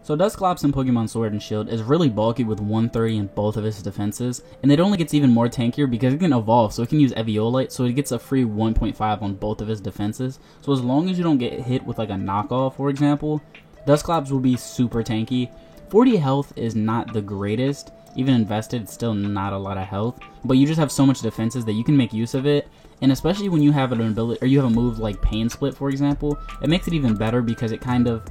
So Dusclops in Pokemon Sword and Shield is really bulky with 130 in both of its defenses, and it only gets even more tankier because it can evolve, so it can use Eviolite, so it gets a free 1.5 on both of its defenses. So as long as you don't get hit with like a knockoff, for example, Dusclops will be super tanky. 40 health is not the greatest. Even invested, it's still not a lot of health, but you just have so much defenses that you can make use of it. And especially when you have an ability, or you have a move like Pain Split, for example, it makes it even better because it kind of,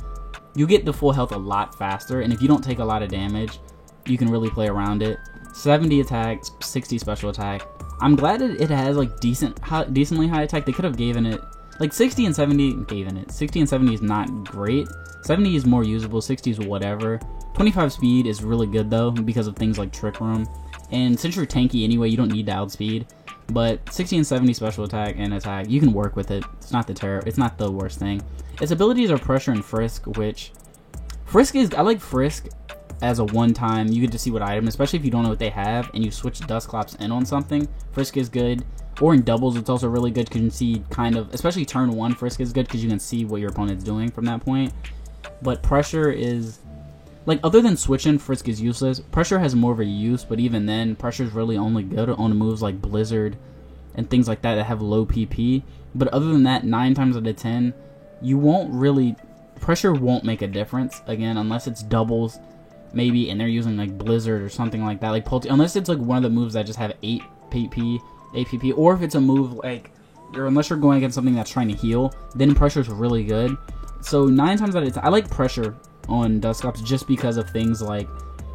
you get the full health a lot faster, and if you don't take a lot of damage, you can really play around it. 70 attack, 60 special attack. I'm glad it has like decently high attack. They could have given it like 60 and 70. 60 and 70 is not great. 70 is more usable. 60 is whatever. 25 speed is really good though because of things like Trick Room. And since you're tanky anyway, you don't need to outspeed. But 60 and 70 special attack and attack, you can work with it. It's not the worst thing. Its abilities are Pressure and Frisk, which I like Frisk as a one-time. You get to see what item, especially if you don't know what they have and you switch Dusclops in on something. Frisk is good. Or in doubles, it's also really good because you can see kind of, especially turn 1, Frisk is good because you can see what your opponent's doing from that point. But Pressure is, like, other than switching, Frisk is useless. Pressure has more of a use, but even then, Pressure is really only good on moves like Blizzard and things like that have low PP. But other than that, 9 times out of 10, Pressure won't make a difference, again, unless it's doubles, maybe, and they're using, like, Blizzard or something like that. Like, unless it's, like, one of the moves that just have 8 PP, or if it's a move, like, or unless you're going against something that's trying to heal, then Pressure's really good. So 9 times out of 10, I like Pressure on Dusclops just because of things like,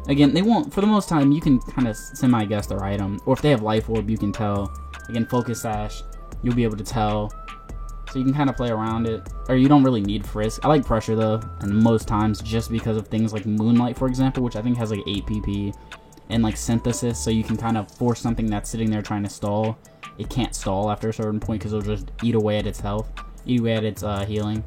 again, they won't, for the most time, you can kind of semi-guess their item, or if they have Life Orb, you can tell. Again, Focus Sash, you'll be able to tell, so you can kind of play around it, or you don't really need Frisk. I like Pressure though, and most times just because of things like Moonlight, for example, which I think has like 8 PP, and like Synthesis, so you can kind of force something that's sitting there trying to stall. It can't stall after a certain point because it'll just eat away at its health, eat away at its healing,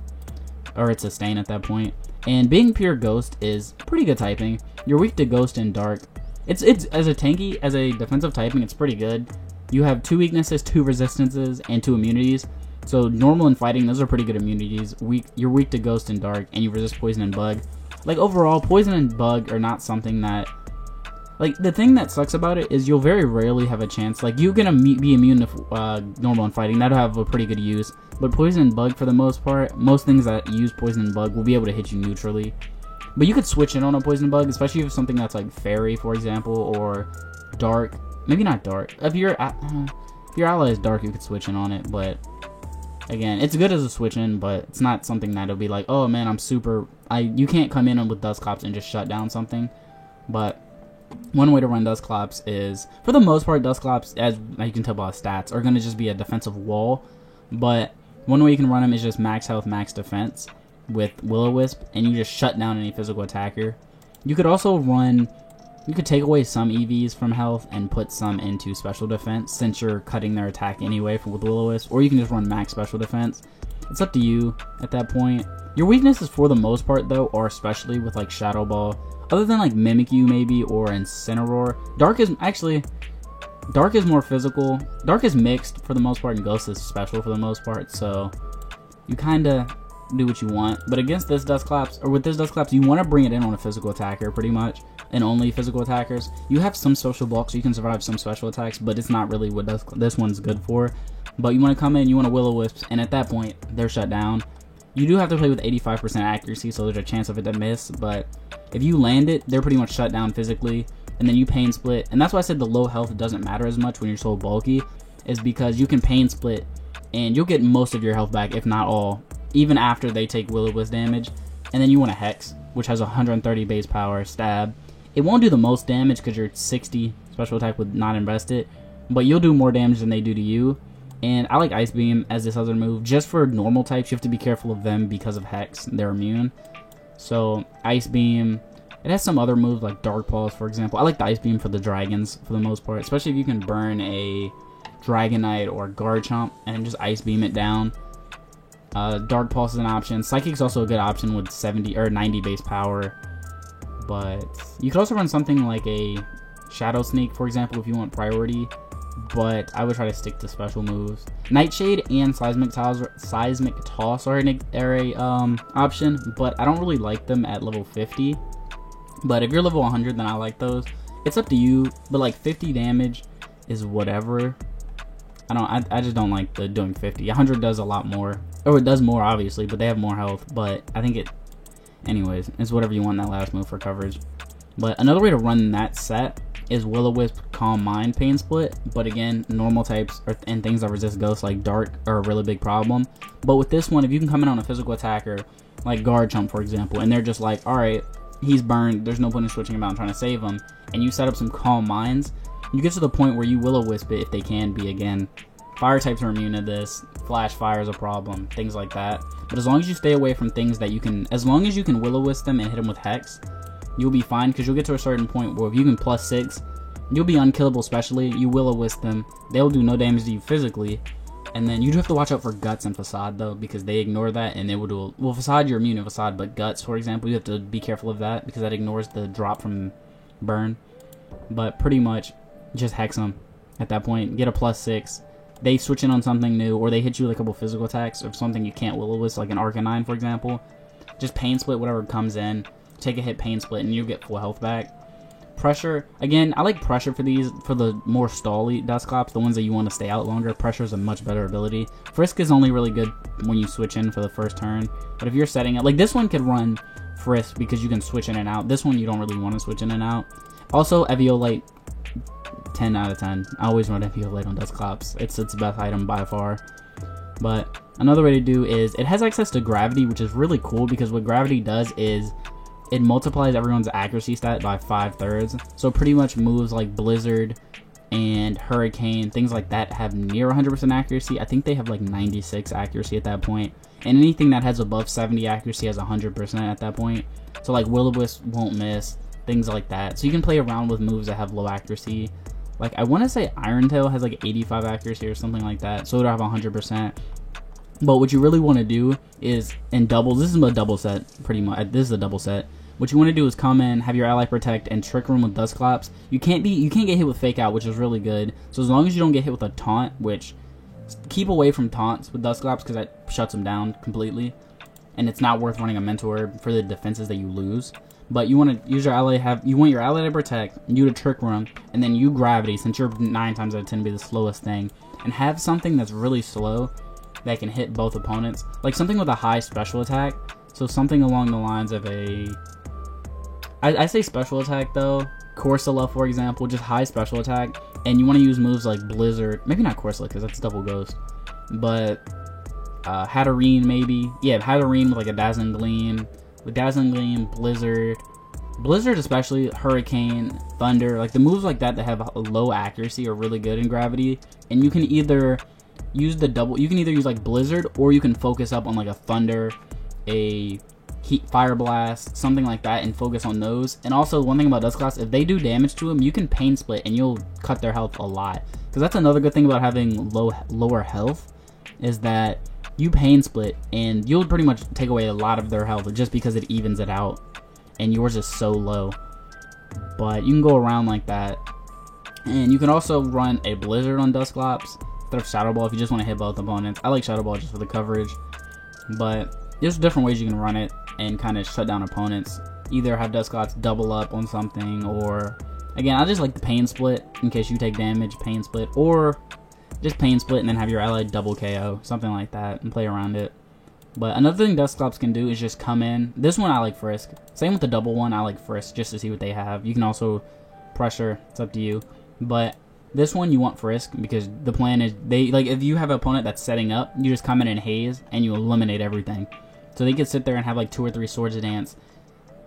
or its sustain at that point. And being pure Ghost is pretty good typing. You're weak to Ghost and Dark. It's as a tanky, as a defensive typing, it's pretty good. You have 2 weaknesses, 2 resistances, and 2 immunities. So normal and fighting, those are pretty good immunities. You're weak to Ghost and Dark, and you resist Poison and Bug. Like overall, Poison and Bug are not something that, like, the thing that sucks about it is you'll very rarely have a chance. Like, you're gonna be immune to normal and fighting. That'll have a pretty good use. But Poison and Bug, for the most part, most things that use Poison and Bug will be able to hit you neutrally. But you could switch in on a Poison and Bug, especially if something that's like Fairy, for example, or Dark. Maybe not Dark. If your ally is Dark, you could switch in on it. But again, it's good as a switch in, but it's not something that'll be like, oh man, you can't come in with Dusclops and just shut down something. But one way to run Dusclops is, for the most part, Dusclops, as you can tell by stats, are going to just be a defensive wall. But one way you can run them is just max health, max defense with Will-O-Wisp, and you just shut down any physical attacker. You could also you could take away some EVs from health and put some into special defense, since you're cutting their attack anyway with Will-O-Wisp, or you can just run max special defense. It's up to you at that point. Your weaknesses, for the most part, though, are especially with like Shadow Ball. Other than like Mimikyu maybe, or Incineroar. Dark is more physical. Dark is mixed for the most part, and Ghost is special for the most part, so you kinda do what you want. But against this Dusclops, or with this Dusclops, you want to bring it in on a physical attacker pretty much, and only physical attackers. You have some social blocks, so you can survive some special attacks, but it's not really what this one's good for. But you want to come in, you want to Will-O-Wisp, and at that point, they're shut down. You do have to play with 85% accuracy, so there's a chance of it to miss, but if you land it, they're pretty much shut down physically, and then you Pain Split. And that's why I said the low health doesn't matter as much when you're so bulky, is because you can Pain Split, and you'll get most of your health back, if not all, even after they take Will-O-Wisp damage. And then you want a Hex, which has 130 base power, stab. It won't do the most damage because you're 60 special attack with not invested, but you'll do more damage than they do to you. And I like Ice Beam as this other move. Just for normal types, you have to be careful of them because of Hex. They're immune. So, Ice Beam. It has some other moves like Dark Pulse, for example. I like the Ice Beam for the dragons for the most part. Especially if you can burn a Dragonite or Garchomp and just Ice Beam it down. Dark Pulse is an option. Psychic's also a good option with 70 or 90 base power. But you could also run something like a Shadow Sneak, for example, if you want priority. but I would try to stick to special moves. Nightshade and Seismic Toss are a option, but I don't really like them at level 50. But if you're level 100, then I like those. It's up to you, but like 50 damage is whatever. I just don't like the doing 50. 100 does a lot more, or it does more obviously, but they have more health. But I think it, anyways, it's whatever you want in that last move for coverage. But another way to run that set is Will-O-Wisp, Calm Mind, Pain Split. But again, normal types and things that resist ghosts like Dark are a really big problem. But with this one, if you can come in on a physical attacker like Garchomp, for example, and they're just like, alright, he's burned, there's no point in switching him out and trying to save him, and you set up some Calm Minds, you get to the point where you Will-O-Wisp it if they can be. Again, fire types are immune to this, Flash Fire is a problem, things like that. But as long as you stay away from things that you can, as long as you can Will-O-Wisp them and hit them with Hex, you'll be fine, because you'll get to a certain point where if you can +6, you'll be unkillable. Especially you Will-O-Wisp them, they'll do no damage to you physically, and then you do have to watch out for Guts and Facade though, because they ignore that and they will do, well, Facade you're immune to Facade, but Guts, for example, you have to be careful of that because that ignores the drop from burn. But pretty much just Hex them at that point, get a +6, they switch in on something new, or they hit you with a couple physical attacks or something you can't Will-O-Wisp, like an Arcanine for example. Just Pain Split whatever comes in, take a hit, Pain Split, and you'll get full health back. Pressure, again, I like Pressure for these, for the more stally Dusclops, the ones that you want to stay out longer. Pressure is a much better ability. Frisk is only really good when you switch in for the first turn, but if you're setting it, like this one could run Frisk because you can switch in and out. This one you don't really want to switch in and out. Also, Eviolite, 10 out of 10. I always run Eviolite on Dusclops. It's its best item by far. But another way to do is, it has access to Gravity, which is really cool because what Gravity does is it multiplies everyone's accuracy stat by 5/3. So pretty much moves like Blizzard and Hurricane, things like that, have near 100% accuracy. I think they have like 96 accuracy at that point. And anything that has above 70 accuracy has 100% at that point. So like Will-O-Wisp won't miss, things like that. So you can play around with moves that have low accuracy. Like I want to say Iron Tail has like 85 accuracy or something like that. So it'll have 100%. But what you really want to do is, in doubles, this is a double set, pretty much. This is a double set. What you want to do is come in, have your ally protect, and Trick Room with Dusclops. You can't get hit with Fake Out, which is really good. So as long as you don't get hit with a taunt, which, keep away from taunts with Dusclops because that shuts them down completely, and it's not worth running a Mentor for the defenses that you lose. But you want to use your ally, you want your ally to protect, you to Trick Room, and then you Gravity, since you're 9 times out of 10 to be the slowest thing, and have something that's really slow that can hit both opponents, like something with a high special attack. So something along the lines of a, I say special attack though, Corsola for example, just high special attack, and you want to use moves like Blizzard, maybe not Corsola because that's double ghost, but Hatterene maybe, yeah, Hatterene with like a Dazzling Gleam, with Dazzling Gleam, Blizzard especially, Hurricane, Thunder, like the moves like that that have a low accuracy are really good in Gravity, and you can either use the double, you can either use like Blizzard, or you can focus up on like a Thunder, a Heat, Fire Blast, something like that, and focus on those. And also, one thing about Dusclops, if they do damage to them, you can Pain Split and you'll cut their health a lot. Because that's another good thing about having lower health, is that you Pain Split and you'll pretty much take away a lot of their health just because it evens it out, and yours is so low. But you can go around like that. And you can also run a Blizzard on Dusclops instead of Shadow Ball if you just want to hit both opponents. I like Shadow Ball just for the coverage, but there's different ways you can run it and kind of shut down opponents. Either have Dusclops double up on something, or again, I just like the Pain Split in case you take damage, Pain Split, or just Pain Split and then have your ally double KO, something like that, and play around it. But another thing Dusclops can do is just come in. This one I like Frisk. Same with the double one, I like Frisk just to see what they have. You can also Pressure, it's up to you. But this one you want Frisk because the plan is, they like, if you have an opponent that's setting up, you just come in and haze and you eliminate everything. So they could sit there and have like 2 or 3 Swords Dance,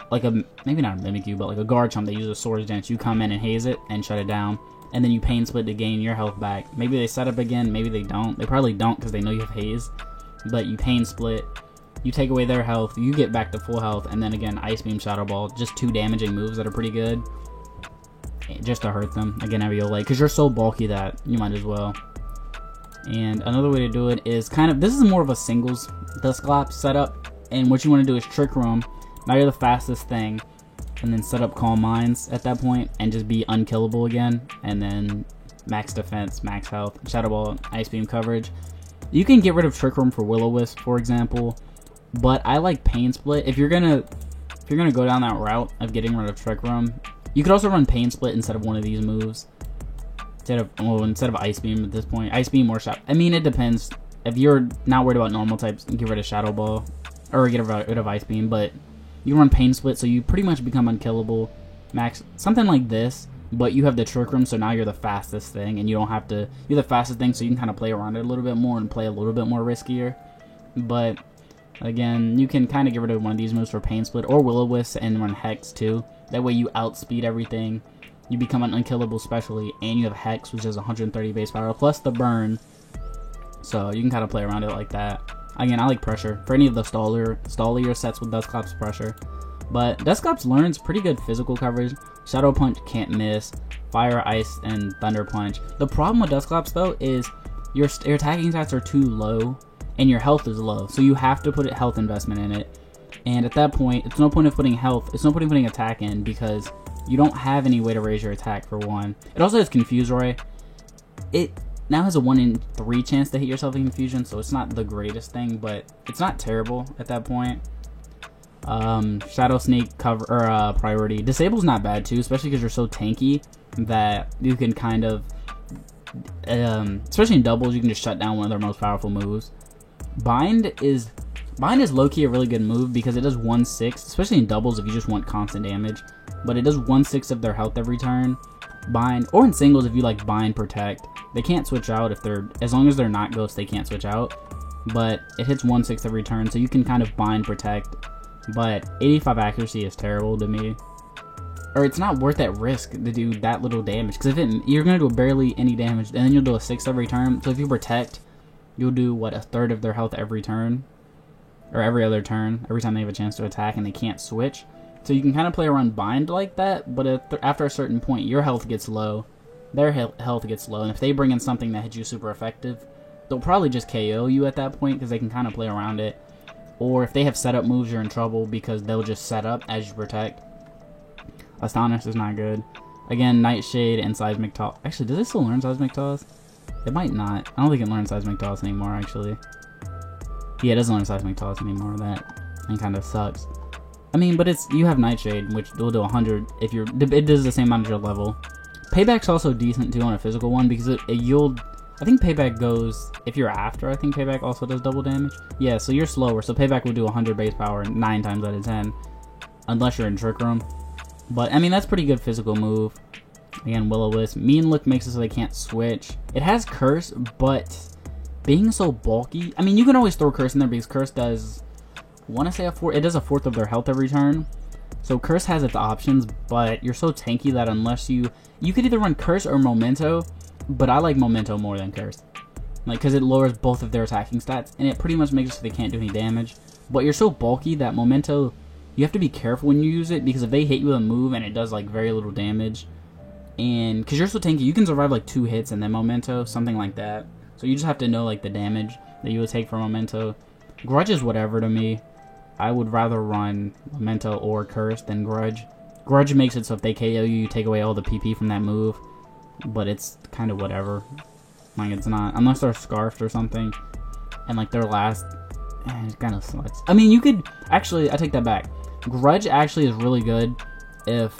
like a, maybe not a Mimikyu, but like a Garchomp that uses a Swords Dance. You come in and haze it and shut it down, and then you Pain Split to gain your health back. Maybe they set up again, maybe they don't. They probably don't because they know you have haze. But you Pain Split, you take away their health, you get back to full health, and then again Ice Beam, Shadow Ball, just 2 damaging moves that are pretty good, just to hurt them. Again, Eviolite, because you're so bulky that you might as well. And another way to do it is kind of, this is more of a singles Dusclops setup, and what you want to do is Trick Room. Now you're the fastest thing, and then set up Calm Minds at that point and just be unkillable again, and then max defense, max health, Shadow Ball, Ice Beam coverage. You can get rid of Trick Room for Will-O-Wisp, for example, but I like Pain Split. If you're gonna go down that route of getting rid of Trick Room, you could also run Pain Split instead of one of these moves. Instead of Ice Beam at this point. Ice Beam or Shadow. I mean, it depends. If you're not worried about normal types, get rid of Shadow Ball. Or get rid of Ice Beam. But you can run Pain Split, so you pretty much become unkillable. Max. Something like this. But you have the Trick Room, so now you're the fastest thing. And you don't have to... You're the fastest thing, so you can kind of play around it a little bit more and play a little bit more riskier. But, again, you can kind of get rid of one of these moves for Pain Split. Or Will-O-Wisp and run Hex, too. That way you outspeed everything. You become an unkillable specially, and you have Hex, which is 130 base power, plus the burn. So you can kind of play around it like that. Again, I like Pressure for any of the stallier sets with Dusclops Pressure. But Dusclops learns pretty good physical coverage. Shadow Punch can't miss. Fire, Ice, and Thunder Punch. The problem with Dusclops, though, is your attacking stats are too low, and your health is low. So you have to put a health investment in it. And at that point, it's no point of putting health. It's no point of putting attack in, because you don't have any way to raise your attack, for one. It also has Confuse Ray. It now has a 1 in 3 chance to hit yourself in Confusion, so it's not the greatest thing, but it's not terrible at that point. Shadow Sneak cover or priority. Disable's not bad too, especially because you're so tanky that you can kind of, especially in doubles, you can just shut down one of their most powerful moves. Bind is low-key a really good move because it does 1/6, especially in doubles if you just want constant damage. But it does 1/6 of their health every turn. Bind, or in singles if you like Bind Protect. They can't switch out if they're, as long as they're not ghosts, they can't switch out. But it hits 1/6 every turn, so you can kind of Bind Protect. But 85 accuracy is terrible to me. Or it's not worth that risk to do that little damage. Because if you're going to do barely any damage, and then you'll do a 6 every turn. So if you Protect, you'll do, what, a third of their health every turn? Or every other turn, every time they have a chance to attack and they can't switch. So you can kind of play around Bind like that, but after a certain point, your health gets low. Their health gets low, and if they bring in something that hits you super effective, they'll probably just KO you at that point because they can kind of play around it. Or if they have setup moves, you're in trouble because they'll just set up as you Protect. Astonish is not good. Again, Nightshade and Seismic Toss. Actually, does it still learn Seismic Toss? It might not. I don't think it learns Seismic Toss anymore, actually. Yeah, it doesn't learn Seismic Toss anymore. That kind of sucks. I mean, but you have Nightshade, which will do 100 if you're. It does the same amount as your level. Payback's also decent too on a physical one because I think Payback goes if you're after. I think Payback also does double damage. Yeah, so you're slower, so Payback will do 100 base power 9 times out of 10, unless you're in Trick Room. But I mean, that's pretty good physical move. Again, Will-O-Wisp. Mean Look makes it so they can't switch. It has Curse, but being so bulky. I mean, you can always throw Curse in there because Curse does. I want to say it does a fourth of their health every turn. So Curse has its options, but you're so tanky that unless you could either run Curse or Memento, but I like Memento more than Curse. Like, because it lowers both of their attacking stats, and it pretty much makes it so they can't do any damage. But you're so bulky that Memento, you have to be careful when you use it, because if they hit you with a move and it does like very little damage, and because you're so tanky, you can survive like 2 hits and then Memento, something like that. So you just have to know like the damage that you would take for Memento. Grudge is whatever to me. I would rather run Memento or Curse than Grudge. Grudge makes it so if they KO you, you take away all the PP from that move. But it's kind of whatever. Like, it's not. Unless they're Scarfed or something. And, like, their last... it kind of sucks. I mean, you could... Actually, I take that back. Grudge actually is really good if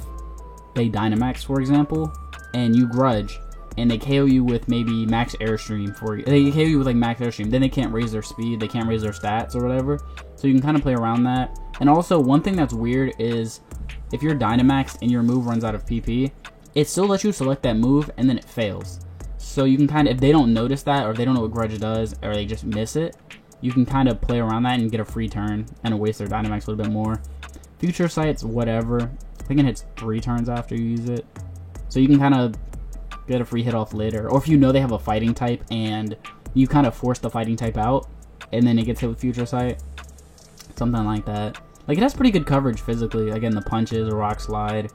they Dynamax, for example, and you Grudge, and they KO you with maybe Max Airstream. They KO you with, like, Max Airstream. Then they can't raise their speed. They can't raise their stats or whatever. So you can kind of play around that. And also, one thing that's weird is if you're Dynamax and your move runs out of PP, it still lets you select that move and then it fails. So you can kind of, if they don't notice that or if they don't know what Grudge does or they just miss it, you can kind of play around that and get a free turn and waste their Dynamax a little bit more. Future Sight's whatever. I think it hits 3 turns after you use it. So you can kind of get a free hit off later. Or if you know they have a fighting type and you kind of force the fighting type out and then it gets hit with Future Sight. Something like that. Like, it has pretty good coverage physically. Again, the punches, a Rock Slide,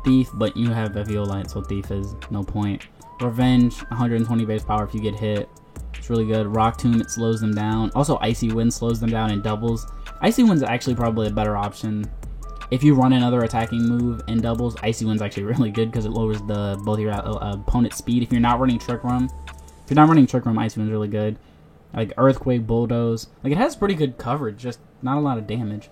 Thief, but you have Eviolite, so Thief is no point. Revenge, 120 base power if you get hit. It's really good. Rock Tomb, it slows them down. Also, Icy Wind slows them down in doubles. Icy Wind's actually probably a better option if you run another attacking move in doubles, Icy Wind's actually really good because it lowers both your opponent's speed. If you're not running Trick Room, Icy Wind's really good. Like Earthquake, Bulldoze, like it has pretty good coverage, just not a lot of damage.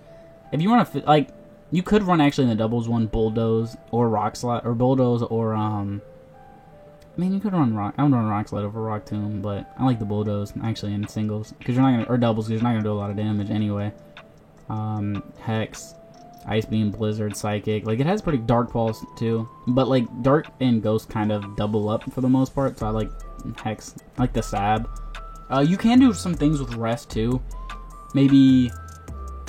If you want to like, you could run actually in the doubles one Bulldoze or Rock Slide or Bulldoze or I mean, you could run Rock. I would run Rock Slide over Rock Tomb, but I like the Bulldoze actually in singles because you're not gonna, or doubles because you're not gonna do a lot of damage anyway. Hex, Ice Beam, Blizzard, Psychic. Like it has pretty Dark Pulse too, but like Dark and Ghost kind of double up for the most part. So I like Hex, I like the Sab. You can do some things with Rest too. Maybe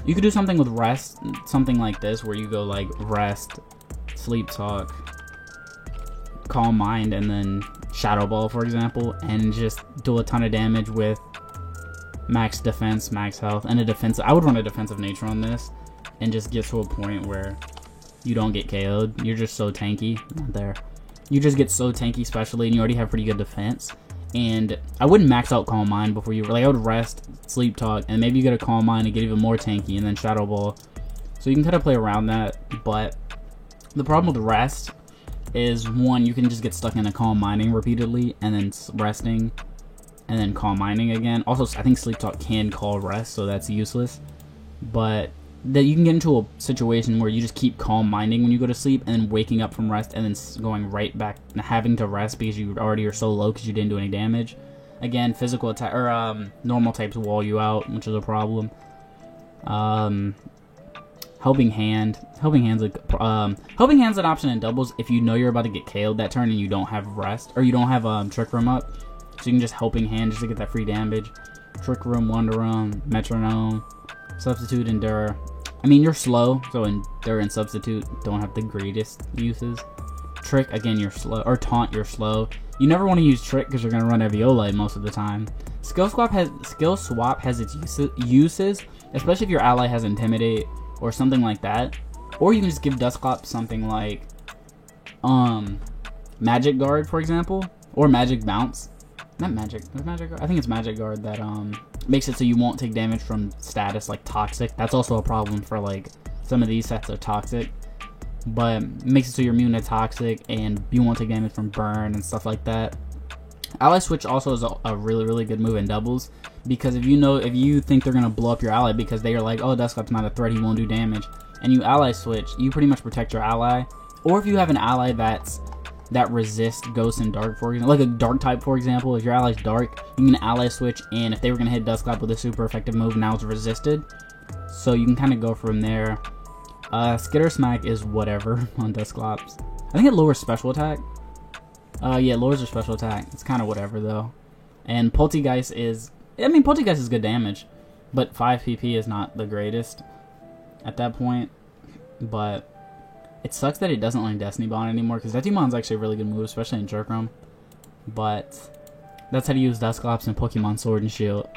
you could do something with Rest, something like this where you go like Rest, Sleep Talk, Calm Mind, and then Shadow Ball, for example, and just do a ton of damage with max defense, max health, and a defensive. I would run a defensive nature on this and just get to a point where you don't get KO'd. You're just so tanky. Not there. You just get so tanky, especially, and you already have pretty good defense. And I wouldn't max out Calm Mind before you, like I would Rest, Sleep Talk, and maybe you get a Calm Mind and get even more tanky, and then Shadow Ball. So you can kind of play around that, but the problem with Rest is, one, you can just get stuck in a Calm Minding repeatedly, and then resting, and then Calm Minding again. Also, I think Sleep Talk can call Rest, so that's useless. But that you can get into a situation where you just keep Calm Minding when you go to sleep, and then waking up from Rest, and then going right back and having to rest because you already are so low because you didn't do any damage. Again, physical attack or normal types wall you out, which is a problem. Helping Hand's an option in doubles if you know you're about to get KO'd that turn and you don't have Rest, or you don't have Trick Room up, so you can just Helping Hand just to get that free damage. Trick Room, Wonder Room, Metronome, Substitute, Endure. I mean, you're slow, so Endure and Substitute don't have the greatest uses. Trick, again, you're slow, or Taunt, you're slow. You never want to use Trick because you're gonna run Eviolite most of the time. Skill Swap has its uses, especially if your ally has Intimidate or something like that. Or you can just give Dusclops something like Magic Guard, for example, or Magic Bounce. Not Magic. Is Magic Guard? I think it's Magic Guard that makes it so you won't take damage from status like Toxic. That's also a problem for like some of these sets are Toxic, but makes it so you're immune to Toxic and you won't take damage from Burn and stuff like that. Ally Switch also is a really good move in doubles, because if you think they're gonna blow up your ally because they are like, oh, Dusclops not a threat, he won't do damage, and you Ally Switch, you pretty much protect your ally. Or if you have an ally that resists Ghost and Dark, for example, like a Dark type, for example, if your ally's Dark, you can Ally Switch, and if they were gonna hit Dusclops with a super effective move, now it's resisted, so you can kind of go from there. Skitter Smack is whatever on Dusclops. I think it lowers special attack. Yeah, it lowers your special attack. It's kind of whatever, though. And Poltergeist is... I mean, Poltergeist is good damage, but 5 PP is not the greatest at that point. But it sucks that it doesn't like Destiny Bond anymore, because Destiny Bond's actually a really good move, especially in Jerk Room. But that's how to use Dusclops in Pokemon Sword and Shield.